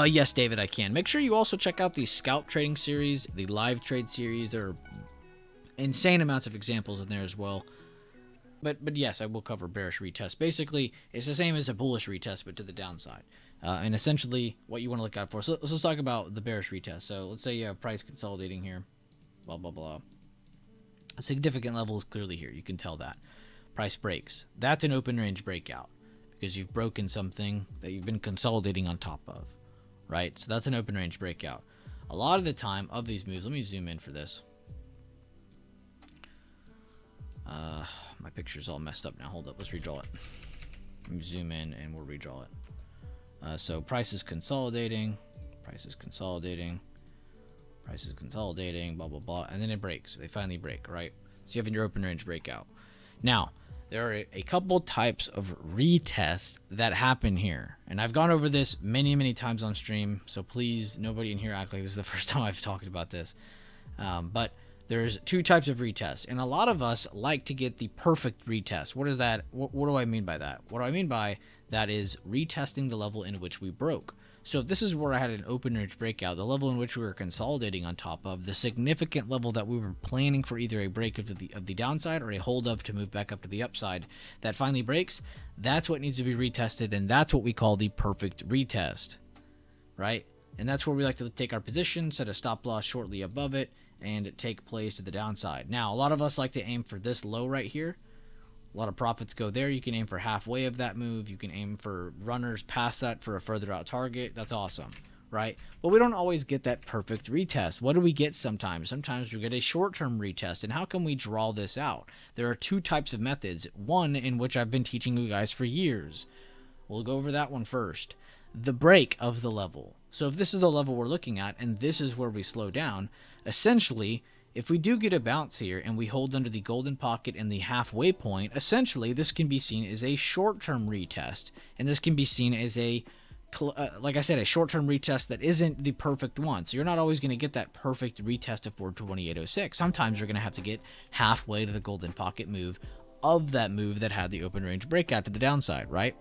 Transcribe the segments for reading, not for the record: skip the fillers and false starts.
Yes, David, I can. Make sure you also check out the scalp trading series, the live trade series. There are insane amounts of examples in there as well. But yes, I will cover bearish retest. Basically, it's the same as a bullish retest, but to the downside. And essentially, what you want to look out for. So let's talk about the bearish retest. So let's say you have price consolidating here, blah, blah, blah. A significant level is clearly here. You can tell that. Price breaks. That's an open range breakout because you've broken something that you've been consolidating on top of, right? So that's an open range breakout. A lot of the time of these moves, let me zoom in for this. My picture's all messed up now. Hold up. Let's redraw it. Let me zoom in and we'll redraw it. So price is consolidating. Price is consolidating. Price is consolidating. Blah, blah, blah. And then it breaks. They finally break, right? So you have your open range breakout. Now, there are a couple types of retest that happen here. And I've gone over this many, many times on stream. So please, nobody in here act like this is the first time I've talked about this. But there's two types of retests, and a lot of us like to get the perfect retest. What is that? What do I mean by that? What I mean by that is retesting the level in which we broke. So if this is where I had an open range breakout, the level in which we were consolidating on top of, the significant level that we were planning for either a break of the downside or a hold up to move back up to the upside, that finally breaks, that's what needs to be retested, and that's what we call the perfect retest, right? And that's where we like to take our position, set a stop loss shortly above it, and take plays to the downside. Now, a lot of us like to aim for this low right here. A lot of profits go there. You can aim for halfway of that move. You can aim for runners past that for a further out target. That's awesome, right? But we don't always get that perfect retest. What do we get sometimes? Sometimes we get a short-term retest. And how can we draw this out? There are two types of methods. One in which I've been teaching you guys for years. We'll go over that one first. The break of the level. So if this is the level we're looking at, and this is where we slow down, essentially, if we do get a bounce here and we hold under the golden pocket and the halfway point, essentially this can be seen as a short-term retest, and this can be seen as a, like I said, a short-term retest that isn't the perfect one. So you're not always going to get that perfect retest of 428.06. Sometimes you're going to have to get halfway to the golden pocket move of that move that had the open range breakout to the downside, right?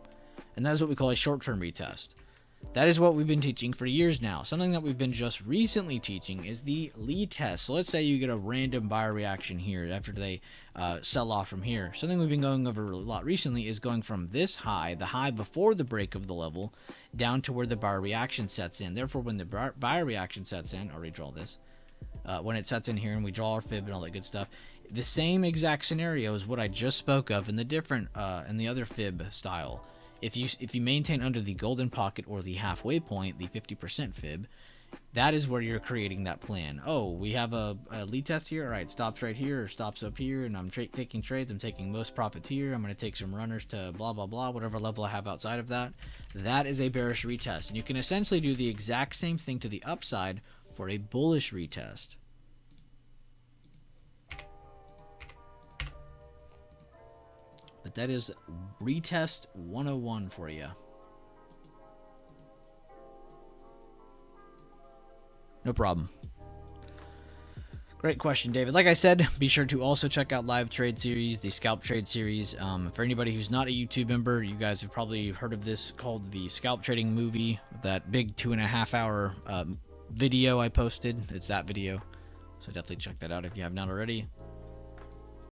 And that's what we call a short-term retest. That is what we've been teaching for years now. Something that we've been just recently teaching is the lead test. So let's say you get a random buyer reaction here after they sell off from here. Something we've been going over a lot recently is going from this high, the high before the break of the level, down to where the buyer reaction sets in. Therefore, when the buyer reaction sets in, I'll redraw this. When it sets in here and we draw our fib and all that good stuff, the same exact scenario is what I just spoke of in the different in the other fib style. If you maintain under the golden pocket or the halfway point, the 50% fib, that is where you're creating that plan. Oh, we have a lead test here. All right, stops right here or stops up here, and I'm taking trades. I'm taking most profits here. I'm going to take some runners to blah, blah, blah, whatever level I have outside of that. That is a bearish retest. And you can essentially do the exact same thing to the upside for a bullish retest. But that is retest 101 for you. No problem. Great question, David. Like I said, be sure to also check out live trade series, the scalp trade series. For anybody who's not a YouTube member, you guys have probably heard of this called the scalp trading movie, that big 2.5 hour video I posted. It's that video. So definitely check that out if you have not already.